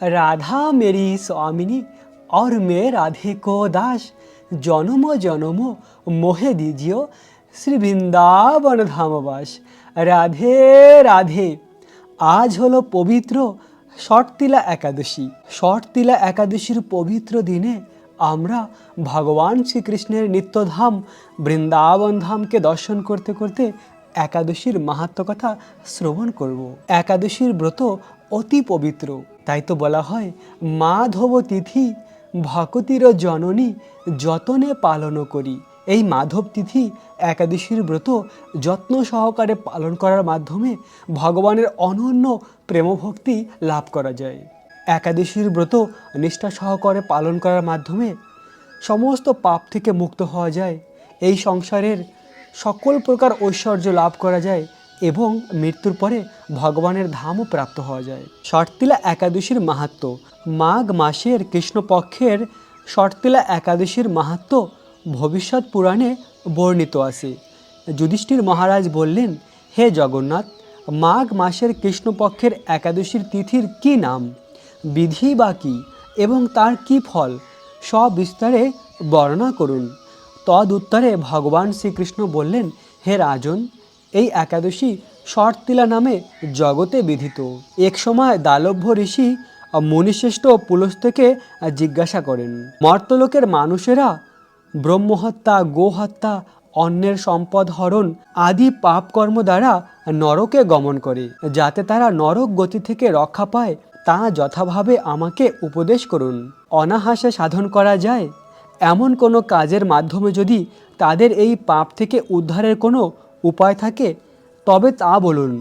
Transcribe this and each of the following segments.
राधा मेरी स्वामिनी और मैं राधे को दास, जन्म जन्म मोहे दीजियो শ্রী বৃন্দাবন ধামবাস। রাধে রাধে। আজ হলো পবিত্র শর্তিলা একাদশী। শর্তিলা একাদশীর পবিত্র দিনে আমরা ভগবান শ্রীকৃষ্ণের নিত্যধাম বৃন্দাবন ধামকে দর্শন করতে করতে একাদশীর মাহাত্ম্য কথা শ্রবণ করব। একাদশীর ব্রত অতি পবিত্র, তাই তো বলা হয় মাধব তিথি ভকতির জননী যতনে পালন করি। এই মাধব তিথি একাদশীর ব্রত যত্ন সহকারে পালন করার মাধ্যমে ভগবানের অনন্য প্রেমভক্তি লাভ করা যায়। একাদশীর ব্রত নিষ্ঠা সহকারে পালন করার মাধ্যমে সমস্ত পাপ থেকে মুক্ত হওয়া যায়, এই সংসারের সকল প্রকার ঐশ্বর্য লাভ করা যায় এবং মৃত্যুর পরে ভগবানের ধামও প্রাপ্ত হওয়া যায়। শর্তিলা একাদশীর মাহাত্ম্য। মাঘ মাসের কৃষ্ণপক্ষের শর্তিলা একাদশীর মাহাত্ম্য ভবিষ্যৎ পুরাণে বর্ণিত আছে। যুধিষ্ঠির মহারাজ বললেন, হে জগন্নাথ, মাঘ মাসের কৃষ্ণপক্ষের একাদশীর তিথির কি নাম, বিধি বা কী এবং তার কি ফল সবিস্তারে বর্ণনা করুন। তদ উত্তরে ভগবান শ্রীকৃষ্ণ বললেন, হে রাজন, এই একাদশী শর্তিলা নামে জগতে বিধিত। এক সময় দালভ্য ঋষি মুনিশ্রেষ্ঠ পুলস্ত্যকে জিজ্ঞাসা করেন, মর্তলোকের মানুষেরা ব্রহ্মহত্যা, গোহত্যা, অন্যের সম্পদ হরণ আদি পাপকর্ম দ্বারা নরকে গমন করে, যাতে তারা নরক গতি থেকে রক্ষা পায় তা যথাভাবে আমাকে উপদেশ করুন। অনাহাসে সাধন করা যায় এমন কোনো কাজের মাধ্যমে যদি তাদের এই পাপ থেকে উদ্ধারের কোনো উপায় থাকে তবে তা বলুন।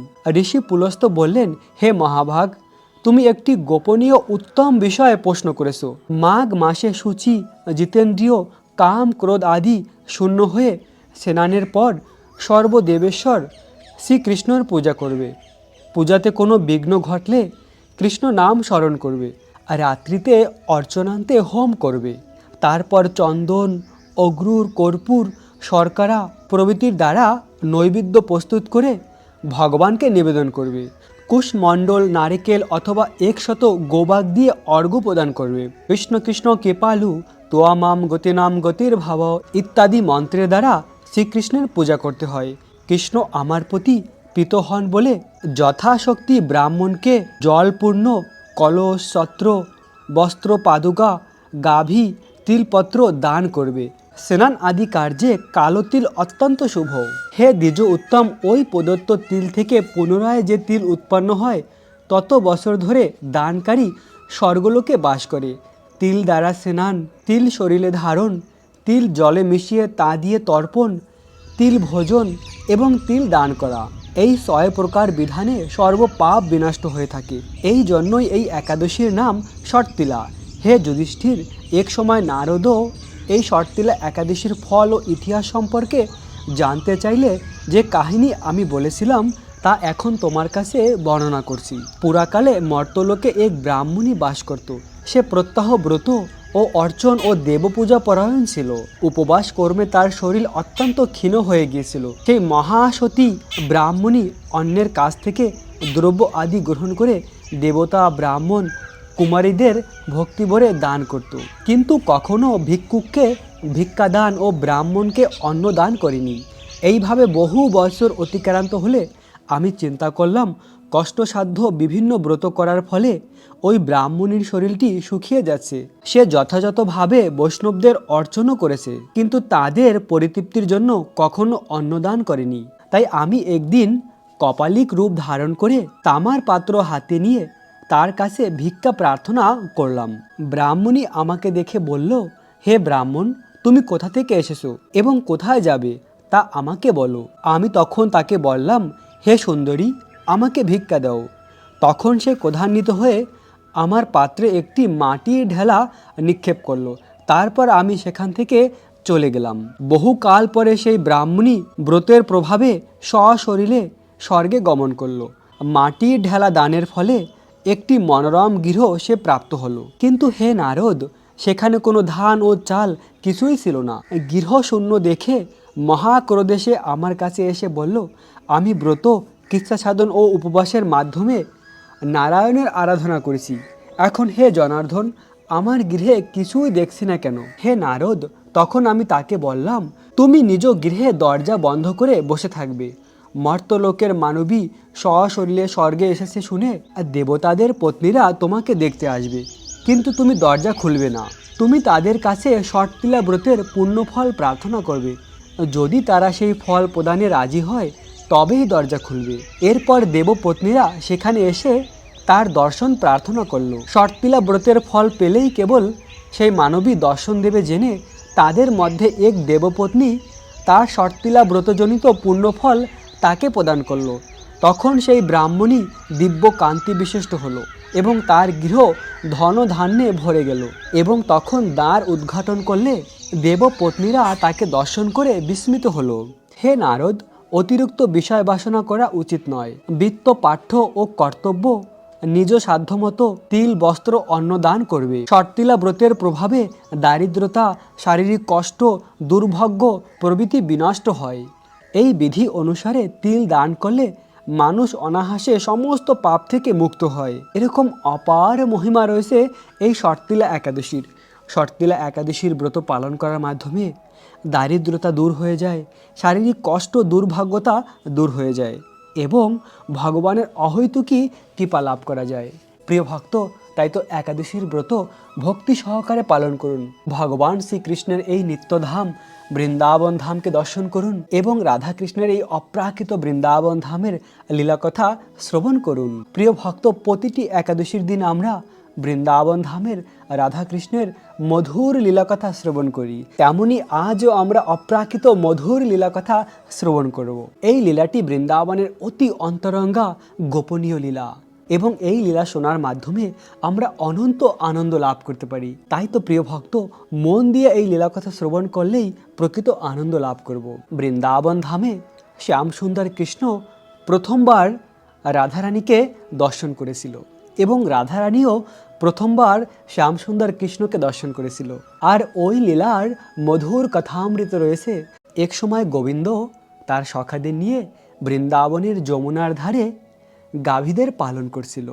ঋষি পুলস্ত্য বললেন, হে মহাভাগ, তুমি একটি গোপনীয় উত্তম বিষয়ে প্রশ্ন করেছ। মাঘ মাসে সূচি, জিতেন্দ্রিয়, কাম, ক্রোধ আদি শূন্য হয়ে স্নানের পর সর্বদেবেশ্বর শ্রীকৃষ্ণর পূজা করবে। পূজাতে কোনো বিঘ্ন ঘটলে কৃষ্ণ নাম স্মরণ করবে, আর রাত্রিতে অর্চনান্তে হোম করবে। তারপর চন্দন, অগ্রুর, কর্পূর, শর্করা প্রভৃতির দ্বারা নৈবেদ্য প্রস্তুত করে ভগবানকে নিবেদন করবে। কুশমণ্ডল, নারিকেল অথবা 100 গোবাগ দিয়ে অর্ঘ্য প্রদান করবে। কৃষ্ণ কৃষ্ণ কৃপালু তোয়ামাম গতিনাম গতির ভাব ইত্যাদি মন্ত্রের দ্বারা শ্রীকৃষ্ণের পূজা করতে হয়। কৃষ্ণ আমার প্রতি প্রীত হন বলে যথাশক্তি ব্রাহ্মণকে জলপূর্ণ কলস, ছত্র, বস্ত্র, পাদুকা, গাভী, তিলপত্র দান করবে। স্নান আদি কার্যে কালো তিল অত্যন্ত শুভ। হে দ্বিজ উত্তম, ওই প্রদত্ত তিল থেকে পুনরায় যে তিল উৎপন্ন হয় তত বছর ধরে দানকারী স্বর্গলোকে বাস করে। তিল দ্বারা স্নান, তিল শরীরে ধারণ, তিল জলে মিশিয়ে তা দিয়ে তর্পণ, তিল ভোজন এবং তিল দান করা, এই 6 প্রকার বিধানে সর্বপাপ বিনষ্ট হয়ে থাকে। এই জন্যই এই একাদশীর নাম শর্তিলা। হে যুধিষ্ঠির, এক সময় নারদও এই শর্তিলা একাদশীর ফল ও ইতিহাস সম্পর্কে জানতে চাইলে যে কাহিনী আমি বলেছিলাম তা এখন তোমার কাছে বর্ণনা করছি। পুরাকালে মর্তলোকে এক ব্রাহ্মণী বাস করত। সে প্রত্যহ ব্রত ও অর্চন ও দেবপূজা পরায়ণ ছিল। উপবাস কর্মে তার শরীর অত্যন্ত ক্ষীণ হয়ে গিয়েছিল। সেই মহাসতী ব্রাহ্মণী অন্যের কাছ থেকে দ্রব্য আদি গ্রহণ করে দেবতা, ব্রাহ্মণ, কুমারীদের ভক্তিভরে দান করত, কিন্তু কখনো ভিক্ষুককে ভিক্ষাদান ও ব্রাহ্মণকে অন্ন দান করেনি। এইভাবে বহু বছর অতিক্রান্ত হলে আমি চিন্তা করলাম, কষ্টসাধ্য বিভিন্ন ব্রত করার ফলে ওই ব্রাহ্মণীর শরীরটি শুকিয়ে যাচ্ছে। সে যথাযথভাবে বৈষ্ণবদের অর্চনও করেছে, কিন্তু তাদের পরিতৃপ্তির জন্য কখনো অন্নদান করেনি। তাই আমি একদিন কপালিক রূপ ধারণ করে তামার পাত্র হাতে নিয়ে তার কাছে ভিক্ষা প্রার্থনা করলাম। ব্রাহ্মণী আমাকে দেখে বলল, হে ব্রাহ্মণ, তুমি কোথা থেকে এসেছো এবং কোথায় যাবে তা আমাকে বলো। আমি তখন তাকে বললাম, হে সুন্দরী, আমাকে ভিক্ষা দাও। তখন সে ক্রোধান্বিত হয়ে আমার পাত্রে একটি মাটির ঢেলা নিক্ষেপ করলো। তারপর আমি সেখান থেকে চলে গেলাম। বহুকাল পরে সেই ব্রাহ্মণী ব্রতের প্রভাবে সশরীরে স্বর্গে গমন করলো। মাটির ঢেলা দানের ফলে একটি মনোরম গৃহ সে প্রাপ্ত হলো। কিন্তু হে নারদ, সেখানে কোনো ধান ও চাল কিছুই ছিল না। গৃহ শূন্য দেখে মহাক্রোধে সে আমার কাছে এসে বলল, আমি ব্রত, কৃচ্ছা সাধন ও উপবাসের মাধ্যমে নারায়ণের আরাধনা করেছি। এখন হে জনার্দন, আমার গৃহে কিছুই দেখছি না কেন? হে নারদ, তখন আমি তাকে বললাম, তুমি নিজ গৃহে দরজা বন্ধ করে বসে থাকবে। মর্তলোকের মানবী সশরীরে স্বর্গে এসেছে শুনে আর দেবতাদের পত্নীরা তোমাকে দেখতে আসবে, কিন্তু তুমি দরজা খুলবে না। তুমি তাদের কাছে ষটতিলা ব্রতের পুণ্যফল প্রার্থনা করবে। যদি তারা সেই ফল প্রদানে রাজি হয় তবেই দরজা খুলবে। এরপর দেবপত্নীরা সেখানে এসে তার দর্শন প্রার্থনা করল। ষটতিলা ব্রতের ফল পেলেই কেবল সেই মানবী দর্শন দেবে জেনে তাদের মধ্যে এক দেবপত্নী তার ষটতিলা ব্রতজনিত পুণ্যফল তাকে প্রদান করল। তখন সেই ব্রাহ্মণী দিব্য কান্তি বিশিষ্ট হলো এবং তার গৃহ ধন ধান্যে ভরে গেল। এবং তখন দ্বার উদ্ঘাটন করলে দেবপত্নীরা তাকে দর্শন করে বিস্মিত হলো। হে নারদ, অতিরিক্ত বিষয় বাসনা করা উচিত নয়। বৃত্ত পাঠ্য ও কর্তব্য নিজ সাধ্যমতো তিল বস্ত্র অন্ন দান করবে। ষটতিলা ব্রতের প্রভাবে দারিদ্রতা, শারীরিক কষ্ট, দুর্ভাগ্য প্রভৃতি বিনষ্ট হয়। এই বিধি অনুসারে তিল দান করলে মানুষ অনায়াসে সমস্ত পাপ থেকে মুক্ত হয়। এরকম অপার মহিমা রয়েছে এই ষটতিলা একাদশীর। ষটতিলা একাদশীর ব্রত পালন করার মাধ্যমে দারিদ্রতা দূর হয়ে যায়, শারীরিক কষ্ট দুর্ভাগ্যতা দূর হয়ে যায় এবং ভগবানের অহৈতুকী কৃপা লাভ করা যায়। প্রিয় ভক্ত, তাই তো একাদশীর ব্রত ভক্তি সহকারে পালন করুন। ভগবান শ্রীকৃষ্ণের এই নিত্যধাম বৃন্দাবন ধামকে দর্শন করুন এবং রাধাকৃষ্ণের এই অপ্রাকৃত বৃন্দাবন ধামের লীলাকথা শ্রবণ করুন। প্রিয় ভক্ত, প্রতিটি একাদশীর দিন আমরা বৃন্দাবন ধামের রাধাকৃষ্ণের মধুর লীলাকথা শ্রবণ করি। তেমনি আজও আমরা অপ্রাকৃত মধুর লীলাকথা শ্রবণ করব। এই লীলাটি বৃন্দাবনের অতি অন্তরঙ্গা গোপনীয় লীলা এবং এই লীলা শোনার মাধ্যমে আমরা অনন্ত আনন্দ লাভ করতে পারি। তাই তো প্রিয় ভক্ত, মন দিয়ে এই লীলাকথা শ্রবণ করলেই প্রকৃত আনন্দ লাভ করব। বৃন্দাবন ধামে শ্যামসুন্দর কৃষ্ণ প্রথমবার রাধারানীকে দর্শন করেছিল এবং রাধারানীও প্রথমবার শ্যামসুন্দর কৃষ্ণকে দর্শন করেছিল। আর ওই লীলার মধুর কথামৃত রয়েছে। এক সময় গোবিন্দ তার সখাদের নিয়ে বৃন্দাবনের যমুনার ধারে গাভীদের পালন করছিল,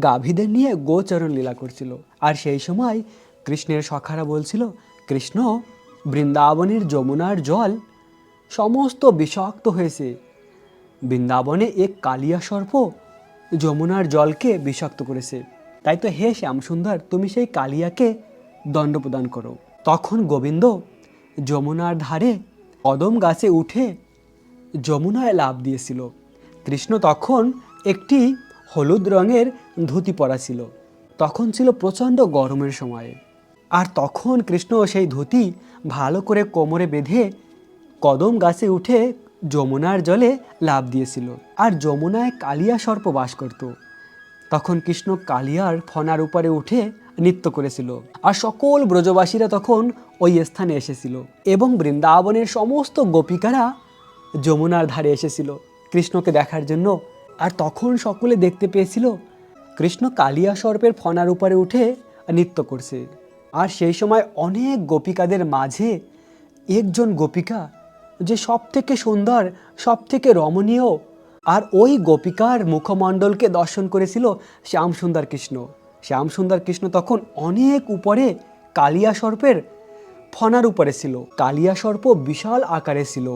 গাভীদের নিয়ে গোচরণ লীলা করছিল। আর সেই সময় কৃষ্ণের সখারা বলছিল, কৃষ্ণ, বৃন্দাবনের যমুনার জল সমস্ত বিষাক্ত হয়েছে। বৃন্দাবনে এক কালিয়া সর্প যমুনার জলকে বিষাক্ত করেছে। তাই তো হে শ্যামসুন্দর, তুমি সেই কালিয়াকে দণ্ড প্রদান করো। তখন গোবিন্দ যমুনার ধারে কদম গাছে উঠে যমুনায় লাফ দিয়েছিল। কৃষ্ণ তখন একটি হলুদ রঙের ধুতি পরা ছিল। তখন ছিল প্রচণ্ড গরমের সময়। আর তখন কৃষ্ণ সেই ধুতি ভালো করে কোমরে বেঁধে কদম গাছে উঠে যমুনার জলে লাফ দিয়েছিল। আর যমুনায় কালিয়া সর্প বাস করত। তখন কৃষ্ণ কালিয়ার ফনার উপরে উঠে নৃত্য করেছিল। আর সকল ব্রজবাসীরা তখন ওই স্থানে এসেছিল এবং বৃন্দাবনের সমস্ত গোপিকারা যমুনার ধারে এসেছিল কৃষ্ণকে দেখার জন্য। আর তখন সকলে দেখতে পেয়েছিল কৃষ্ণ কালিয়া সর্পের ফনার উপরে উঠে নৃত্য করছে। আর সেই সময় অনেক গোপিকাদের মাঝে একজন গোপিকা যে সব থেকে সুন্দর, সব থেকে রমণীয়, আর ওই গোপিকার মুখমণ্ডলকে দর্শন করেছিল শ্যামসুন্দর কৃষ্ণ। শ্যামসুন্দর কৃষ্ণ তখন অনেক উপরে কালিয়া সর্পের ফনার উপরে ছিল। কালিয়া সর্প বিশাল আকারে ছিল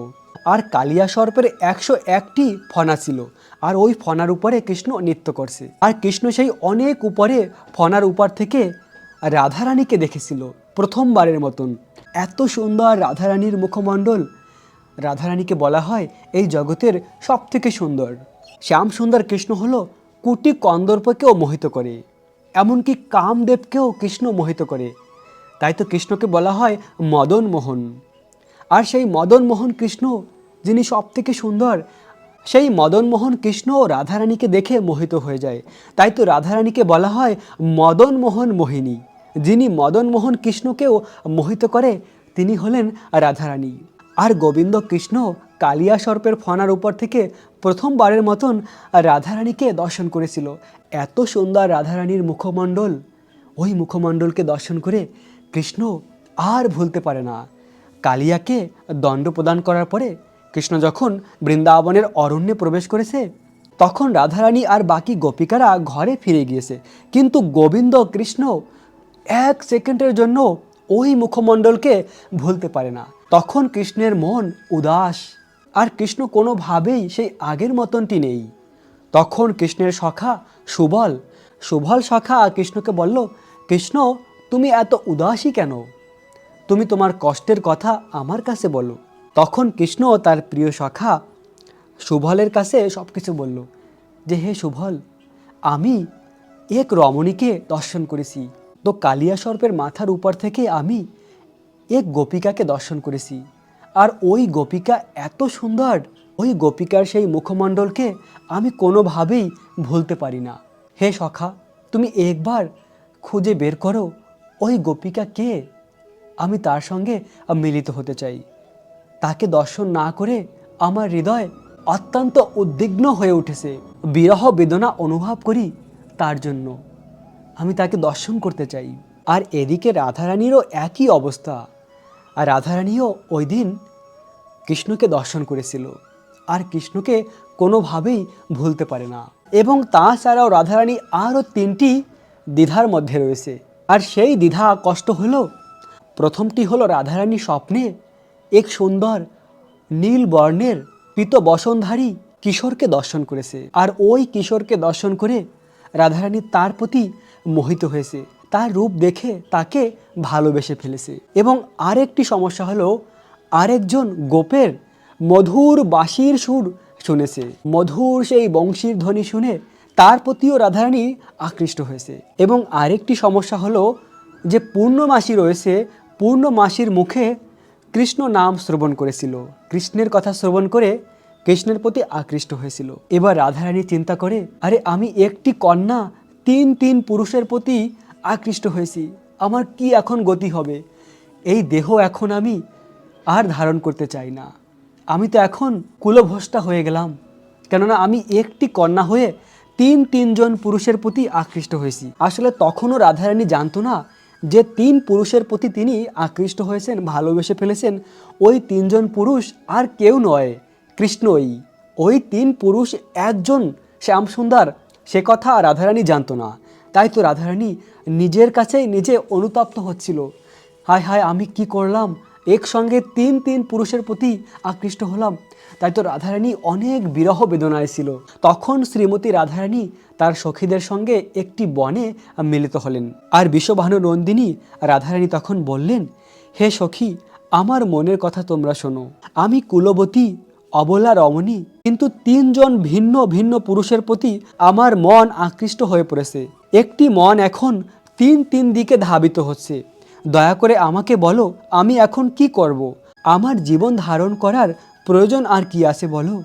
আর কালিয়া সর্পের 101টি ফনা ছিল। আর ওই ফনার উপরে কৃষ্ণ নৃত্য করছে। আর কৃষ্ণ সেই অনেক উপরে ফনার উপর থেকে রাধারানীকে দেখেছিল প্রথমবারের মতন। এত সুন্দর রাধারানীর মুখমণ্ডল। রাধারানীকে বলা হয় এই জগতের সব থেকে সুন্দর। শ্যামসুন্দর কৃষ্ণ হলো কোটি কন্দর্পকেও মোহিত করে, এমনকি কামদেবকেও কৃষ্ণ মোহিত করে। তাই তো কৃষ্ণকে বলা হয় মদন মোহন। আর সেই মদন মোহন কৃষ্ণ যিনি সব থেকে সুন্দর, সেই মদন মোহন কৃষ্ণ রাধারানীকে দেখে মোহিত হয়ে যায়। তাই তো রাধারানীকে বলা হয় মদন মোহন মোহিনী। যিনি মদন মোহন কৃষ্ণকেও মোহিত করে তিনি হলেন রাধারানী। আর গোবিন্দ কৃষ্ণ কালিয়া সর্পের ফনার উপর থেকে প্রথমবারের মতন রাধারানীকে দর্শন করেছিল। এত সুন্দর রাধারানীর মুখমণ্ডল। ওই মুখমণ্ডলকে দর্শন করে কৃষ্ণ আর ভুলতে পারে না। কালিয়াকে দণ্ড প্রদান করার পরে কৃষ্ণ যখন বৃন্দাবনের অরণ্যে প্রবেশ করেছে তখন রাধারানী আর বাকি গোপিকারা ঘরে ফিরে গিয়েছে, কিন্তু গোবিন্দ কৃষ্ণ 1 সেকেন্ডের জন্য ওই মুখমণ্ডলকে ভুলতে পারে না। তখন কৃষ্ণের মন উদাস, আর কৃষ্ণ কোনোভাবেই সেই আগের মতনটি নেই। তখন কৃষ্ণের সখা সুবল সখা কৃষ্ণকে বলল, কৃষ্ণ তুমি এত উদাসী কেন? তুমি তোমার কষ্টের কথা আমার কাছে বলো। তখন কৃষ্ণ তার প্রিয় সখা সুবলের কাছে সব কিছু বলল, যে হে সুবল, আমি এক রমণীকে দর্শন করেছি। তো কালিয়া সর্পের মাথার উপর থেকে আমি এক গোপিকাকে দর্শন করেছি, আর ওই গোপিকা এত সুন্দর, ওই গোপিকার সেই মুখমণ্ডলকে আমি কোনোভাবেই ভুলতে পারি না। হে সখা, তুমি একবার খুঁজে বের করো ওই গোপিকা কে, আমি তার সঙ্গে মিলিত হতে চাই। তাকে দর্শন না করে আমার হৃদয় অত্যন্ত উদ্বিগ্ন হয়ে উঠেছে, বিরহ বেদনা অনুভব করি তার জন্য, আমি তাকে দর্শন করতে চাই। আর এদিকে রাধারানীরও একই অবস্থা, আর রাধারানীও ওই দিন কৃষ্ণকে দর্শন করেছিল, আর কৃষ্ণকে কোনোভাবেই ভুলতে পারে না। এবং তাছাড়াও রাধারানী আরও 3টি দ্বিধার মধ্যে রয়েছে, আর সেই দ্বিধা কষ্ট হলো, প্রথমটি হলো রাধারানী স্বপ্নে এক সুন্দর নীল বর্ণের পীত বসনধারী কিশোরকে দর্শন করেছে, আর ওই কিশোরকে দর্শন করে রাধারানী তার প্রতি মোহিত হয়েছে, তার রূপ দেখে তাকে ভালোবেসে ফেলেছে। এবং আরেকটি সমস্যা হলো, আরেকজন গোপের মধুর বাঁশির সুর শুনেছে, মধুর সেই বংশীর ধ্বনি শুনে তার প্রতিও রাধারানী আকৃষ্ট হয়েছে। এবং আরেকটি সমস্যা হলো যে পূর্ণমাসী রয়েছে, পূর্ণমাসীর মুখে কৃষ্ণ নাম শ্রবণ করেছিল, কৃষ্ণের কথা শ্রবণ করে কৃষ্ণের প্রতি আকৃষ্ট হয়েছিল। এবার রাধারানী চিন্তা করে, আরে আমি একটি কন্যা 3 পুরুষের প্রতি আকৃষ্ট হয়েছি, আমার কি এখন গতি হবে? এই দেহ এখন আমি আর ধারণ করতে চাই না, আমি তো এখন কুলভ্রষ্টা হয়ে গেলাম, কেননা আমি একটি কন্যা হয়ে 3 জন পুরুষের প্রতি আকৃষ্ট হয়েছি। আসলে তখনও রাধারানী জানতো না যে 3 পুরুষের প্রতি তিনি আকৃষ্ট হয়েছেন, ভালোবেসে ফেলেছেন। ওই 3 জন পুরুষ আর কেউ নয়, কৃষ্ণই। ওই 3 পুরুষ একজন শ্যামসুন্দর, সে কথা রাধারানী জানতো না। তাই তো রাধারানী নিজের কাছেই নিজে অনুতপ্ত হচ্ছিল, হায় হায় আমি কি করলাম, একসঙ্গে 3 পুরুষের প্রতি আকৃষ্ট হলাম। তাই তো রাধারানী অনেক বিরহ বেদনায় ছিল। তখন শ্রীমতী রাধারানী তার সখীদের সঙ্গে একটি বনে মিলিত হলেন। আর বিষভানু নন্দিনী রাধারানী তখন বললেন, হে সখী, আমার মনের কথা তোমরা শোনো। আমি কুলবতী অবলা রমণী, কিন্তু 3 জন ভিন্ন ভিন্ন পুরুষের প্রতি আমার মন আকৃষ্ট হয়ে পড়েছে। একটি মন এখন 3 দিকে ধাবিত হচ্ছে। দয়া করে আমাকে বলো, আমি এখন কি করব? আমার জীবন ধারণ করার প্রয়োজন আর কি আছে বলো?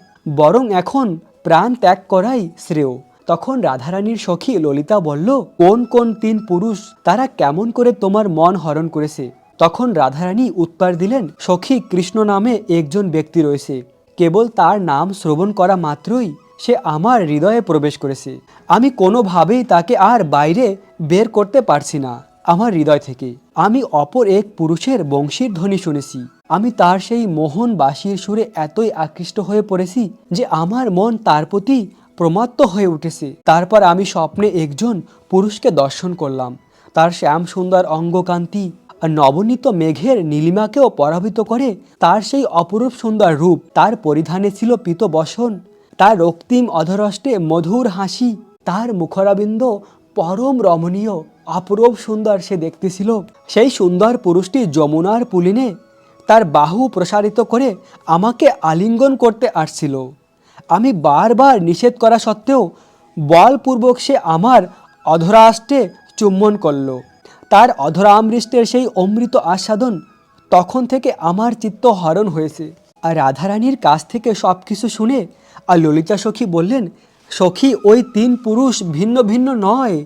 বরং এখন প্রাণ ত্যাগ করাই শ্রেয়। তখন রাধারানীর সখী ললিতা বলল, কোন কোন 3 পুরুষ, তারা কেমন করে তোমার মন হরণ করেছে? তখন রাধারানী উত্তর দিলেন, সখী, কৃষ্ণ নামে একজন ব্যক্তি রয়েছে, কেবল তার নাম শ্রবণ করা মাত্রই সে আমার হৃদয়ে প্রবেশ করেছে। আমি কোনোভাবেই তাকে আর বাইরে বের করতে পারছি না আমার হৃদয় থেকে। আমি অপর এক পুরুষের বংশীর ধ্বনি শুনেছি, আমি তার সেই মোহন বাঁশির সুরে এতই আকৃষ্ট হয়ে পড়েছি যে আমার মন তার প্রতি প্রমাত্ত হয়ে উঠেছে। তারপর আমি স্বপ্নে একজন পুরুষকে দর্শন করলাম, তার শ্যাম সুন্দর অঙ্গকান্তি আর নবনীত মেঘের নীলিমাকেও পরাভূত করে তার সেই অপরূপ সুন্দর রূপ। তার পরিধানে ছিল পীত বসন, তার রক্তিম অধরষ্টে মধুর হাসি, তার মুখরাবিন্দ পরম রমণীয়, অপরূপ সুন্দর সে দেখতে ছিল। সেই সুন্দর পুরুষটি যমুনার পুলিনে তার বাহু প্রসারিত করে আমাকে আলিঙ্গন করতে আসছিল। আমি বারবার নিষেধ করা সত্ত্বেও বলপূর্বক সে আমার অধরাষ্টে চুম্বন করল। তার অধরামৃষ্টের সেই অমৃত আস্বাদন তখন থেকে আমার চিত্ত হরণ হয়েছে। আর রাধারানীর কাছ থেকে সব কিছু শুনে আর ললিতা সখী বললেন, সখী, ওই 3 পুরুষ ভিন্ন ভিন্ন নয়,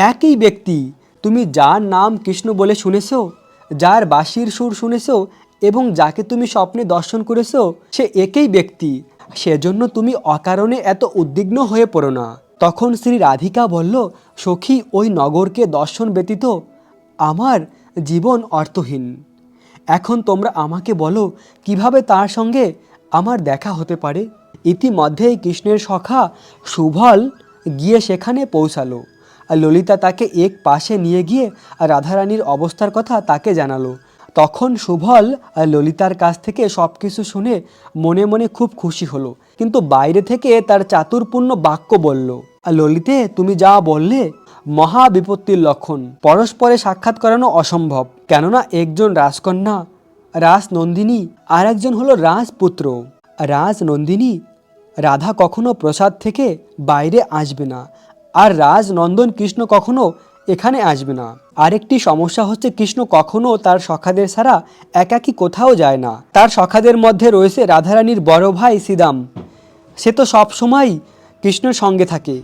একই ব্যক্তি। তুমি যার নাম কৃষ্ণ বলে শুনেছ, যার বাঁশির সুর শুনেছ এবং যাকে তুমি স্বপ্নে দর্শন করেছ, সে একই ব্যক্তি। সেজন্য তুমি অকারণে এত উদ্বিগ্ন হয়ে পড়ো না। তখন শ্রী রাধিকা বলল, সখী, ওই নগরকে দর্শন ব্যতীত আমার জীবন অর্থহীন। এখন তোমরা আমাকে বলো, কিভাবে তার সঙ্গে আমার দেখা হতে পারে ইতিমধ্যেই কৃষ্ণের সখা সুবল গিয়ে সেখানে পৌঁছালো। আর ললিতা তাকে এক পাশে নিয়ে গিয়ে রাধারানীর অবস্থার কথা তাকে জানালো। তখন সুবল ললিতার কাছ থেকে সব কিছু শুনে মনে মনে খুব খুশি হলো, কিন্তু বাইরে থেকে তার চাতুরপূর্ণ বাক্য বলল, ললিতে তুমি যা বললে মহা বিপত্তির লক্ষণ। পরস্পরে সাক্ষাৎ করানো অসম্ভব, কেননা একজন রাজকন্যা রাজনন্দিনী আর একজন হলো রাজপুত্র। রাজনন্দিনী রাধা কখনো প্রসাদ থেকে বাইরে আসবে না, আর রাজনন্দন কৃষ্ণ কখনো এখানে আসবে না। আরেকটি সমস্যা হচ্ছে কৃষ্ণ কখনো তার সখাদের ছাড়া একাকী কোথাও যায় না। তার সখাদের মধ্যে রয়েছে রাধারানীর বড় ভাই শ্রীদাম, সে তো সবসময় কৃষ্ণের সঙ্গে থাকে।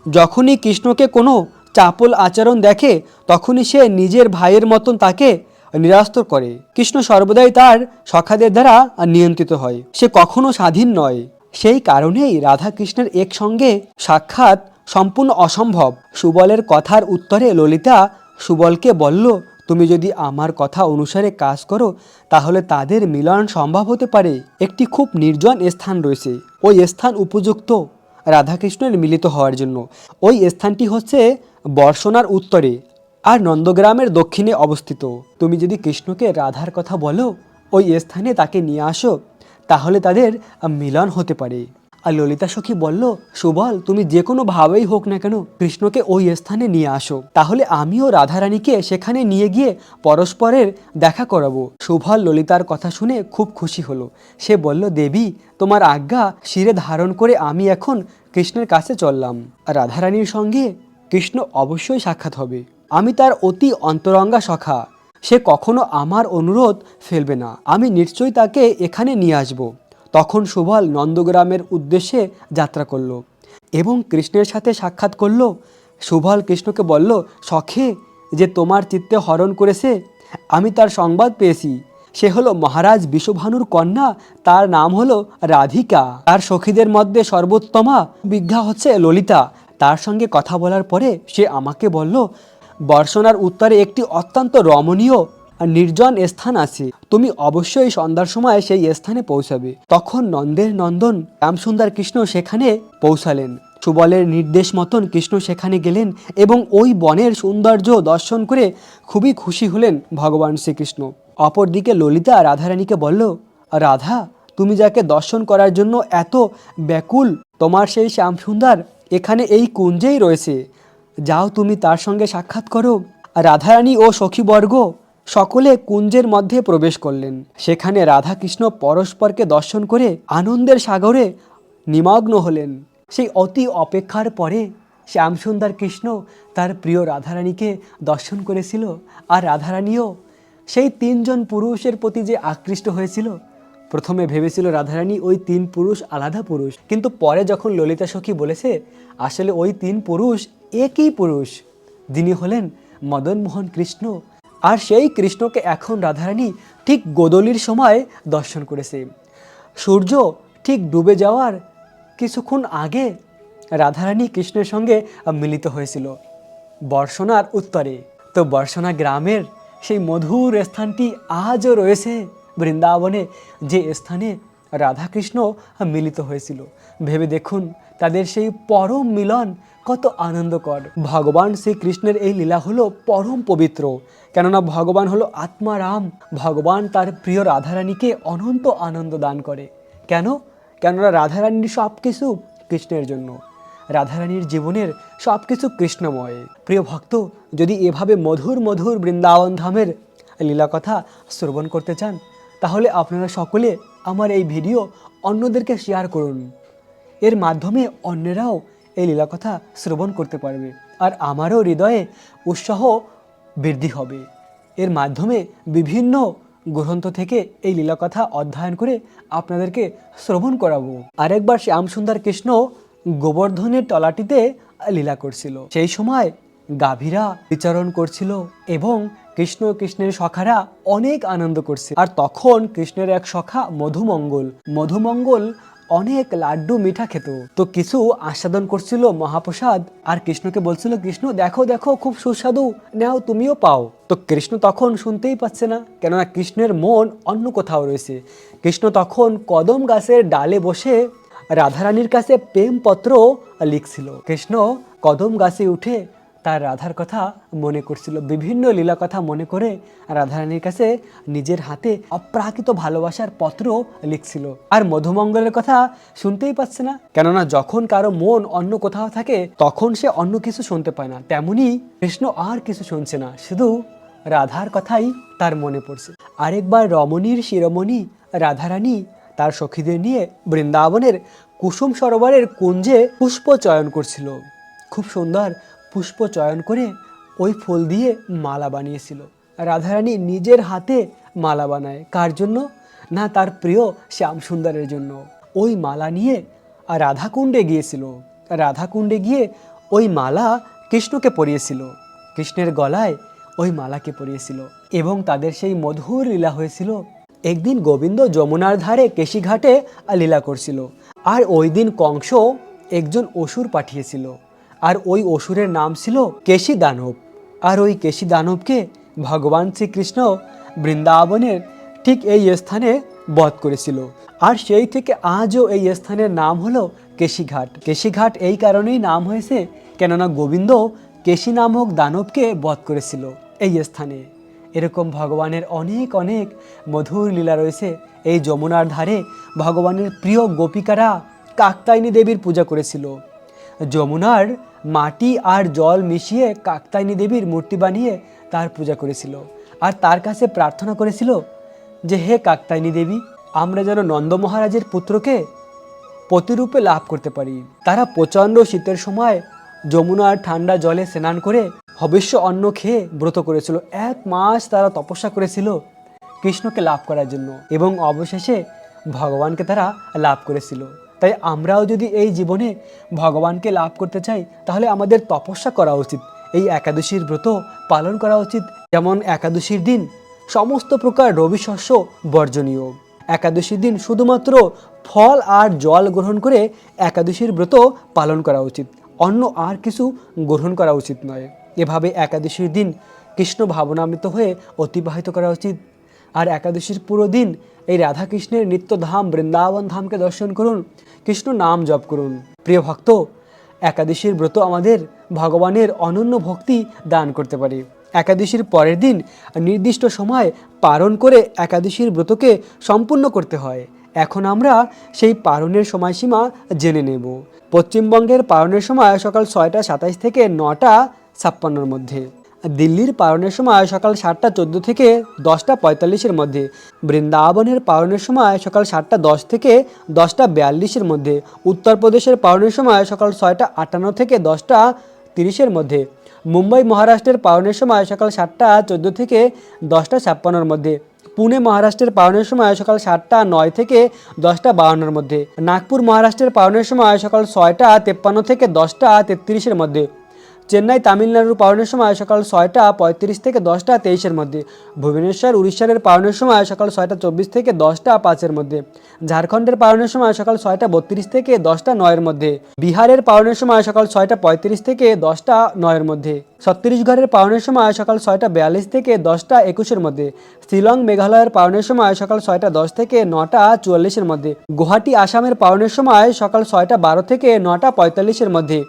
যখনই কৃষ্ণকে কোনো চাপল আচরণ দেখে তখনই সে নিজের ভাইয়ের মতন তাকে নিরাস্ত করে। কৃষ্ণ সর্বদাই তার সখাদের দ্বারা নিয়ন্ত্রিত হয়, সে কখনো স্বাধীন নয়। সেই কারণেই রাধা কৃষ্ণের একসঙ্গে সাক্ষাৎ সম্পূর্ণ অসম্ভব। সুবলের কথার উত্তরে ললিতা সুবলকে বলল, তুমি যদি আমার কথা অনুসারে কাজ করো তাহলে তাদের মিলন সম্ভব হতে পারে। একটি খুব নির্জন স্থান রয়েছে, ওই স্থান উপযুক্ত রাধাকৃষ্ণের মিলিত হওয়ার জন্য। ওই স্থানটি হচ্ছে বর্ষণার উত্তরে আর নন্দগ্রামের দক্ষিণে অবস্থিত। তুমি যদি কৃষ্ণকে রাধার কথা বলো, ওই স্থানে তাকে নিয়ে আসো, তাহলে তাদের মিলন হতে পারে। আর ললিতা সখী বলল, সুবল তুমি যে কোনো ভাবেই হোক না কেন কৃষ্ণকে ওই স্থানে নিয়ে আসো, তাহলে আমিও রাধারানীকে সেখানে নিয়ে গিয়ে পরস্পরের দেখা করাবো। সুবল ললিতার কথা শুনে খুব খুশি হলো। সে বলল, দেবী তোমার আজ্ঞা শিরে ধারণ করে আমি এখন কৃষ্ণের কাছে চললাম। রাধারানীর সঙ্গে কৃষ্ণ অবশ্যই সাক্ষাৎ হবে। আমি তার অতি অন্তরঙ্গা সখা, সে কখনো আমার অনুরোধ ফেলবে না। আমি নিশ্চয়ই তাকে এখানে নিয়ে আসব। তখন সুবল নন্দগ্রামের উদ্দেশ্যে যাত্রা করল এবং কৃষ্ণের সাথে সাক্ষাৎ করল। সুবল কৃষ্ণকে বলল, সখে যে তোমার চিত্তে হরণ করেছে আমি তার সংবাদ পেয়েছি। সে হলো মহারাজ বিশ্বভানুর কন্যা, তার নাম হলো রাধিকা। তার সখীদের মধ্যে সর্বোত্তমা বিজ্ঞা হচ্ছে ললিতা। তার সঙ্গে কথা বলার পরে সে আমাকে বলল, বর্ষণার উত্তরে একটি অত্যন্ত রমণীয় আর নির্জন স্থান আছে, তুমি অবশ্যই সন্ধ্যার সময় সেই স্থানে পৌঁছাবে। তখন নন্দের নন্দন শ্যামসুন্দর কৃষ্ণ সেখানে পৌঁছালেন। সুবলের নির্দেশ মতন কৃষ্ণ সেখানে গেলেন এবং ওই বনের সৌন্দর্য দর্শন করে খুবই খুশি হলেন ভগবান শ্রীকৃষ্ণ। অপরদিকে ললিতা রাধারানীকে বলল, রাধা তুমি যাকে দর্শন করার জন্য এত ব্যাকুল, তোমার সেই শ্যামসুন্দর এখানে এই কুঞ্জেই রয়েছে, যাও তুমি তার সঙ্গে সাক্ষাৎ করো। রাধারানী ও সখীবর্গ সকলে কুঞ্জের মধ্যে প্রবেশ করলেন। সেখানে রাধা কৃষ্ণ পরস্পরকে দর্শন করে আনন্দের সাগরে নিমগ্ন হলেন। সেই অতি অপেক্ষার পরে শ্যামসুন্দর কৃষ্ণ তার প্রিয় রাধারানীকে দর্শন করেছিল, আর রাধারানীও সেই তিনজন পুরুষের প্রতি যে আকৃষ্ট হয়েছিল। প্রথমে ভেবেছিল রাধারানী ওই তিন পুরুষ আলাদা পুরুষ, কিন্তু পরে যখন ললিতা সখী বলেছে আসলে ওই তিন পুরুষ একই পুরুষ, যিনি হলেন মদন মোহন কৃষ্ণ। আর সেই কৃষ্ণকে এখন রাধারানী ঠিক গোদলির সময় দর্শন করেছে। সূর্য ঠিক ডুবে যাওয়ার কিছুক্ষণ আগে রাধারানী কৃষ্ণের সঙ্গে মিলিত হয়েছিল বর্ষণার উত্তরে। তো বর্ষণা গ্রামের সেই মধুর স্থানটি আজও রয়েছে বৃন্দাবনে, যে স্থানে রাধাকৃষ্ণ মিলিত হয়েছিল। ভেবে দেখুন তাদের সেই পরম মিলন কত আনন্দকর। ভগবান শ্রীকৃষ্ণের এই লীলা হলো পরম পবিত্র, কেননা ভগবান হলো আত্মারাম। ভগবান তার প্রিয় রাধারানীকে অনন্ত আনন্দ দান করে। কেননা রাধারানীর সব কিছু কৃষ্ণের জন্য, রাধারানীর জীবনের সব কিছু কৃষ্ণময়। প্রিয় ভক্ত, যদি এভাবে মধুর মধুর বৃন্দাবন ধামের লীলা কথা শ্রবণ করতে চান, তাহলে আপনারা সকলে আমার এই ভিডিও অন্যদেরকে শেয়ার করুন। এর মাধ্যমে অন্যরাও এই লীলা কথা শ্রবণ করতে পারবে, আর আমারও হৃদয়ে উৎসাহ বৃদ্ধি হবে। এর মাধ্যমে বিভিন্ন গ্রন্থ থেকে এই লীলা কথা অধ্যয়ন করে আপনাদেরকে শ্রবণ করাবো। আরেকবার শ্যামসুন্দর কৃষ্ণ গোবর্ধনের তলাটিতে লীলা করছিল। সেই সময় গাভীরা বিচরণ করছিল এবং কৃষ্ণের সখারা অনেক আনন্দ করছে। আর তখন কৃষ্ণের এক সখা মধুমঙ্গল অনেক লাড্ডু মিঠা খেত, তো কিছু আস্বাদন করছিল মহাপ্রসাদ, আর কৃষ্ণকে বলছিল, কৃষ্ণ দেখো দেখো খুব সুস্বাদু, নাও তুমিও পাও। তো কৃষ্ণ তখন শুনতেই পাচ্ছে না, কেননা কৃষ্ণের মন অন্য কোথাও রয়েছে। কৃষ্ণ তখন কদম গাছের ডালে বসে রাধারানীর কাছে প্রেমপত্র লিখছিল। কৃষ্ণ কদম গাছে উঠে তার রাধার কথা মনে করছিল, বিভিন্ন লীলা কথা মনে করে রাধারানীর কাছে নিজের হাতে অপ্রাকৃত ভালোবাসার পত্র লিখছিল। আর মধুমঙ্গলের কথা শুনতেই পাচ্ছে না, কেননা যখন কারো মন অন্য কোথাও থাকে তখন সে অন্য কিছু শুনতে পায় না। তেমনি কৃষ্ণ আর কিছু শুনছে না, শুধু রাধার কথাই তার মনে পড়ছে। আরেকবার রমণীর শিরোমণি রাধারানী তার সখীদের নিয়ে বৃন্দাবনের কুসুম সরোবরের কুঞ্জে পুষ্প চয়ন করছিল। খুব সুন্দর পুষ্প চয়ন করে ওই ফুল দিয়ে মালা বানিয়েছিল। রাধারানী নিজের হাতে মালা বানায়, কার জন্য? না, তার প্রিয় শ্যাম সুন্দরের জন্য। ওই মালা নিয়ে রাধাকুণ্ডে গিয়েছিল। রাধাকুণ্ডে গিয়ে ওই মালা কৃষ্ণকে পরিয়েছিল, কৃষ্ণের গলায় ওই মালাকে পরিয়েছিল এবং তাদের সেই মধুর লীলা হয়েছিল। একদিন গোবিন্দ যমুনার ধারে কেশিঘাটে লীলা করছিল, আর ওই দিন কংস একজন অসুর পাঠিয়েছিল, আর ওই অসুরের নাম ছিল কেশী দানব। আর ওই কেশী দানবকে ভগবান শ্রীকৃষ্ণ বৃন্দাবনের ঠিক এই স্থানে বধ করেছিল। আর সেই থেকে আজও এই স্থানের নাম হলো কেশিঘাট। কেশিঘাট এই কারণেই নাম হয়েছে, কেননা গোবিন্দ কেশী নামক দানবকে বধ করেছিল এই স্থানে। এরকম ভগবানের অনেক অনেক মধুর লীলা রয়েছে। এই যমুনার ধারে ভগবানের প্রিয় গোপিকারা কাত্যায়নী দেবীর পূজা করেছিল। যমুনার মাটি আর জল মিশিয়ে কাত্যায়নী দেবীর মূর্তি বানিয়ে তার পূজা করেছিল, আর তার কাছে প্রার্থনা করেছিল যে হে কাত্যায়নী দেবী, আমরা যেন নন্দ মহারাজের পুত্রকে পতিরূপে লাভ করতে পারি। তারা প্রচণ্ড শীতের সময় যমুনার ঠান্ডা জলে স্নান করে হবিষ্য অন্ন খেয়ে ব্রত করেছিল। 1 মাস তারা তপস্যা করেছিল কৃষ্ণকে লাভ করার জন্য, এবং অবশেষে ভগবানকে তারা লাভ করেছিল। তাই আমরাও যদি এই জীবনে ভগবানকে লাভ করতে চাই তাহলে আমাদের তপস্যা করা উচিত, এই একাদশীর ব্রত পালন করা উচিত। যেমন একাদশীর দিন সমস্ত প্রকার রবি শস্য বর্জনীয়। একাদশীর দিন শুধুমাত্র ফল আর জল গ্রহণ করে একাদশীর ব্রত পালন করা উচিত, অন্য আর কিছু গ্রহণ করা উচিত নয়। এভাবে একাদশীর দিন কৃষ্ণ ভাবনামৃত হয়ে অতিবাহিত করা উচিত। আর একাদশীর পুরো দিন এই রাধাকৃষ্ণের নিত্যধাম বৃন্দাবন ধামকে দর্শন করুন, কৃষ্ণ নাম জপ করুন। প্রিয় ভক্ত, একাদশীর ব্রত আমাদের ভগবানের অনন্য ভক্তি দান করতে পারে। একাদশীর পরের দিন নির্দিষ্ট সময় পালন করে একাদশীর ব্রতকে সম্পূর্ণ করতে হয়। এখন আমরা সেই পালনের সময়সীমা জেনে নেব। পশ্চিমবঙ্গের পালনের সময় সকাল 6টা 27 থেকে 9টা 56-র মধ্যে। দিল্লির পালনের সময় সকাল 7টা 14 থেকে 10টা 45-এর মধ্যে। বৃন্দাবনের পালনের সময় সকাল 7টা 10 থেকে 10টা 42-এর মধ্যে। উত্তরপ্রদেশের পালনের সময় সকাল 6টা 58 থেকে 10টা 30-এর মধ্যে। মুম্বাই মহারাষ্ট্রের পালনের সময় সকাল 7টা 14 থেকে 10টা 56-এর মধ্যে। পুনে মহারাষ্ট্রের পালনের সময় সকাল 7টা 9 থেকে 10টা 52-এর মধ্যে। নাগপুর মহারাষ্ট্রের পালনের সময় সকাল 6টা 53 থেকে 10টা 33-এর মধ্যে। চেন্নাই তামিলনাড়ুর পালনের সময় সকাল 6টা 35 থেকে 10টা 23-এর মধ্যে। ভুবনেশ্বর উড়িষ্যার পালনের সময় সকাল 6টা 24 থেকে 10টা 5-এর মধ্যে। ঝাড়খণ্ডের পালনের সময় সকাল 6টা 32 থেকে 10টা 9-এর মধ্যে। বিহারের পালনের সময় সকাল 6টা 35 থেকে 10টা 9-এর মধ্যে। ছত্তিশগড়ের পালনের সময় সকাল 6টা 42 থেকে 10টা 21-এর মধ্যে। শিলং মেঘালয়ের পালনের সময় সকাল 6টা 10 থেকে 9টা 44-এর মধ্যে। গুয়াহাটি আসামের পালনের সময় সকাল 6টা 12 থেকে 9টা 45-এর মধ্যে।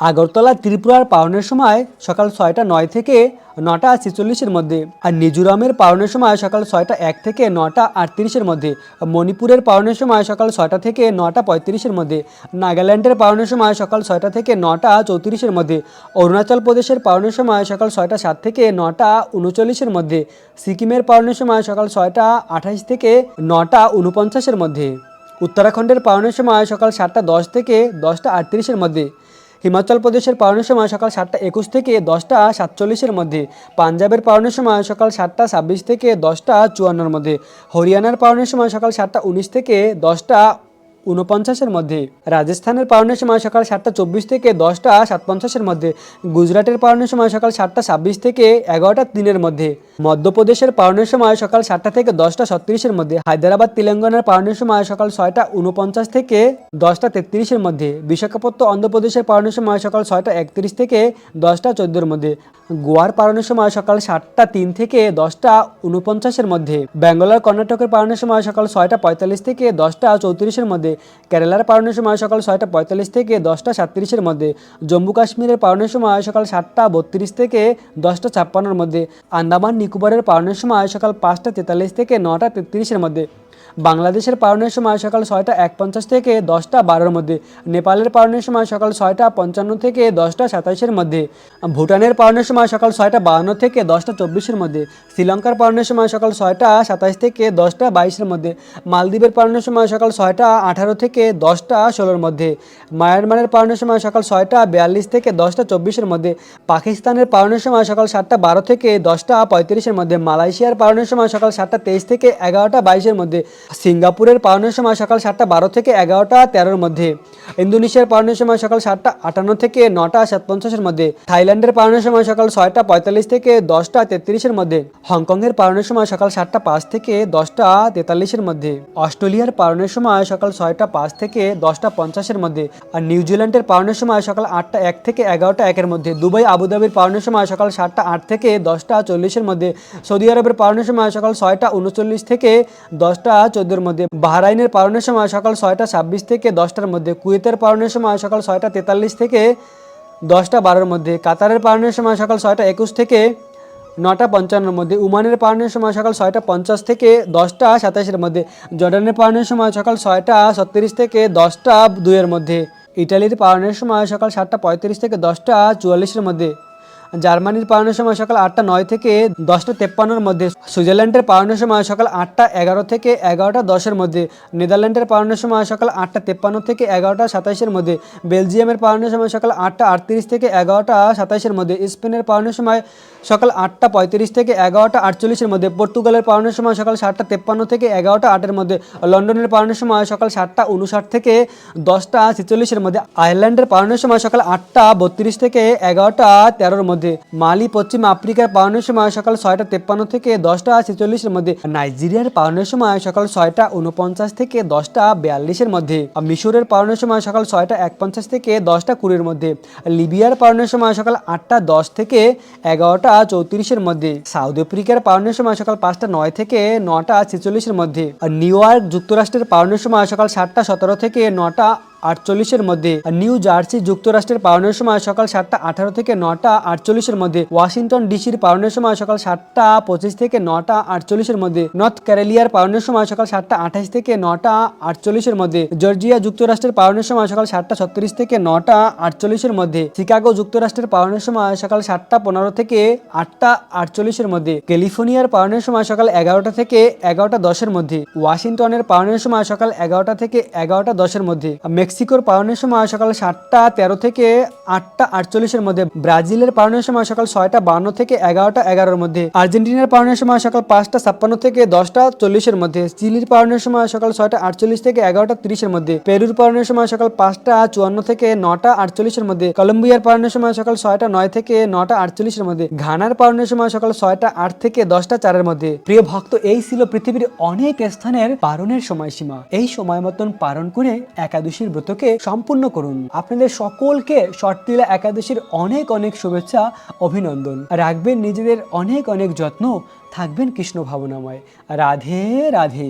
আগরতলা ত্রিপুরার পালনের সময় সকাল 6টা 9 থেকে 9টা 46-এর মধ্যে। আর মিজোরামের পালনের সময় সকাল 6টা 1 থেকে 9টা 38-এর মধ্যে। মণিপুরের পালনের সময় সকাল 6টা থেকে 9টা 35-এর মধ্যে। নাগাল্যান্ডের পালনের সময় সকাল 6টা থেকে 9টা 34-এর মধ্যে। অরুণাচল প্রদেশের পালনের সময় সকাল 6টা 7 থেকে 9টা 39-এর মধ্যে। সিকিমের পালনের সময় সকাল 6টা 28 থেকে 9টা 49-এর মধ্যে। উত্তরাখণ্ডের পালনের সময় সকাল 7টা 10 থেকে 10টা 38-এর মধ্যে। হিমাচল প্রদেশের পালনের সময় সকাল 7টা 21 থেকে 10টা 47-এর মধ্যে। পাঞ্জাবের পালনের সময় সকাল 7টা 26 থেকে 10টা 54-এর মধ্যে। হরিয়ানার পালনের সময় সকাল 7টা 19 থেকে 10টা 49-এর মধ্যে। রাজস্থানের পালনের সময় সকাল 7টা 24 থেকে 10টা 57-এর মধ্যে। গুজরাটের পালনের সময় সকাল 7টা 26 থেকে 11টা 3-এর মধ্যে। মধ্যপ্রদেশের পালনের সময় সকাল 7টা থেকে 10টা 36-এর মধ্যে। হায়দ্রাবাদ তেলেঙ্গানার পালনের সময় সকাল 6টা 49 থেকে 10টা 33-এর মধ্যে। বিশাখাপত্তনম অন্ধ্রপ্রদেশের পালনের সময় সকাল 6টা 31 থেকে 10টা 14-এর মধ্যে। গোয়ার পালনের সময় সকাল 7টা 3 থেকে 10টা 49-এর মধ্যে। ব্যাঙ্গালোর কর্ণাটকের পালনের সময় সকাল 6টা 45 থেকে 10টা 34-এর মধ্যে। কেরালার পালনের সময় সকাল 6:45 থেকে 10:37 মধ্যে, জম্মু কাশ্মীরের পালনের সময় সকাল 7:32 থেকে 10:56 মধ্যে, আন্দামান নিকোবরের পালনের সময় সকাল 5:43 থেকে 9:33 মধ্যে, বাংলাদেশের পালনের সময় সকাল 6:51 থেকে 10:12 মধ্যে, নেপালের পালনের সময় সকাল 6:55 থেকে 10:27 মধ্যে, ভুটানের পালনের সময় সকাল 6:52 থেকে 10:24 মধ্যে, শ্রীলঙ্কার পালনের সময় সকাল 6:27 থেকে 10:22 মধ্যে, মালদ্বীপের পালনের সময় সকাল 6:18 থেকে 10:16 মধ্যে, মায়ানমারের পালনের সময় সকাল 6:42 থেকে 10:24 মধ্যে, পাকিস্তানের পালনের সময় সকাল 7:12 থেকে 10:35 মধ্যে, মালয়েশিয়ার পালনের সময় সকাল 7:23 থেকে 11:22 মধ্যে, সিঙ্গাপুরের পালনের সময় সকাল 7:12 থেকে 11:13 মধ্যে, ইন্দোনেশিয়ার পালনের সময় সকাল 7:58 থেকে 9:57 মধ্যে, থাইল্যান্ডের পালনের সময় সকাল 6:45 থেকে 10:33 মধ্যে, হংকংয়ের পালনের সময় সকাল 7:05 থেকে 10:43 মধ্যে, অস্ট্রেলিয়ার পালনের সময় সকাল 6:05 থেকে 10:50 মধ্যে, আর নিউজিল্যান্ডের পালনের সময় সকাল 8:01 থেকে 11:01 মধ্যে, দুবাই আবুধাবির পালনের সময় সকাল 7:08 থেকে 10:40 মধ্যে, সৌদি আরবের পালনের সময় সকাল 6:39 থেকে 10:14 মধ্যে, বাহরাইনের পালনের সময় সকাল 6:26 থেকে 10টার মধ্যে, কুয়েতের পালনের সময় সকাল 6:43 থেকে 10:12 মধ্যে, কাতারের পালনের সময় সকাল 6:21 থেকে 9:55 মধ্যে, উমানের পালনের সময় সকাল 6:50 থেকে 10:27 মধ্যে, জর্ডানের পালনের সময় সকাল 6:36 থেকে 10:02 মধ্যে, ইটালির পালনের সময় সকাল 7:35 থেকে 10:44 মধ্যে, জার্মানির পালনের সময় সকাল 8:09 থেকে 10:53 মধ্যে, সুইজারল্যান্ডের পালনের সময় সকাল 8:11 থেকে 11:10 মধ্যে, নেদারল্যান্ডের পালনের সময় সকাল 8:53 থেকে 11:27 মধ্যে, বেলজিয়ামের পালনের সময় সকাল 8:38 থেকে 11:27 মধ্যে, স্পেনের পালনের সময় সকাল 8:35 থেকে 11:48 মধ্যে, পর্তুগালের পালনের সময় সকাল 7:53 থেকে 11:08 মধ্যে, লন্ডনের পালনের সময় সকাল 7:59 থেকে 10:46 মধ্যে, আয়ারল্যান্ডের পালনের সময় সকাল 8:32 থেকে 11:13 মধ্যে, মালি পশ্চিম আফ্রিকার পালনের সময় সকাল 6:53 থেকে 10:46 মধ্যে, নাইজেরিয়ার পালনের সময় সকাল 6:49 থেকে 10:42 মধ্যে, মিশরের পালনের সময় সকাল 6:51 থেকে 10:20 মধ্যে, লিবিয়ার পালনের সময় সকাল 8:10 থেকে 11:34 মধ্যে, সাউথ আফ্রিকার পালনের সময় সকাল 5:09 থেকে 9:46 মধ্যে, নিউ ইয়র্ক যুক্তরাষ্ট্রের পালনের সময় সকাল 7:17 থেকে 9:48 মধ্যে, নিউ জার্সি যুক্তরাষ্ট্রের পালনের সময় সকাল 7:18 থেকে 9:48 মধ্যে, ওয়াশিংটন ডিসির পালনের সময় সকাল 7:25 থেকে 9:48 মধ্যে, নর্থ ক্যারোলিনার পালনের সময় সকাল 7:28 থেকে 9:48 মধ্যে, জর্জিয়া যুক্তরাষ্ট্রের পালনের সময় সকাল 7:36 থেকে 9:48 মধ্যে, শিকাগো যুক্তরাষ্ট্রের পালনের সময় সকাল 7:15 থেকে 8:48 মধ্যে, ক্যালিফোর্নিয়ার পালনের সময় সকাল 11টা থেকে 11:10 মধ্যে, ওয়াশিংটনের পালনের সময় সকাল 11টা থেকে 11:10 মধ্যে, মেক্সিকোর পালনের সময় সকাল 7:13 থেকে 8:48 মধ্যে, ব্রাজিলের পালনের সময় সকাল 6:52 থেকে 11:11 মধ্যে, আর্জেন্টিনার পালনের সময় সকাল 5:56 থেকে 10:40 মধ্যে, চিলির পালনের সময় সকাল 6:48 থেকে 11:30 মধ্যে, পেরুর পালনের সময় সকাল 5:54 থেকে 9:48 মধ্যে, কলম্বিয়ার পালনের সময় সকাল 6:09 থেকে 9:48 মধ্যে, ঘানার পালনের সময় সকাল 6:08 থেকে 10:04 মধ্যে। প্রিয় ভক্ত, এই ছিল পৃথিবীর অনেক স্থানের পালনের সময়সীমা। এই সময় মতন পালন করে একাদশীর ব্রতকে সম্পূর্ণ করুন। আপনাদের সকলকে ষট্টিলা একাদশীর অনেক অনেক শুভেচ্ছা, অভিনন্দন। রাখবেন নিজেদের অনেক অনেক যত্ন, থাকবেন কৃষ্ণ ভাবনাময়। রাধে রাধে।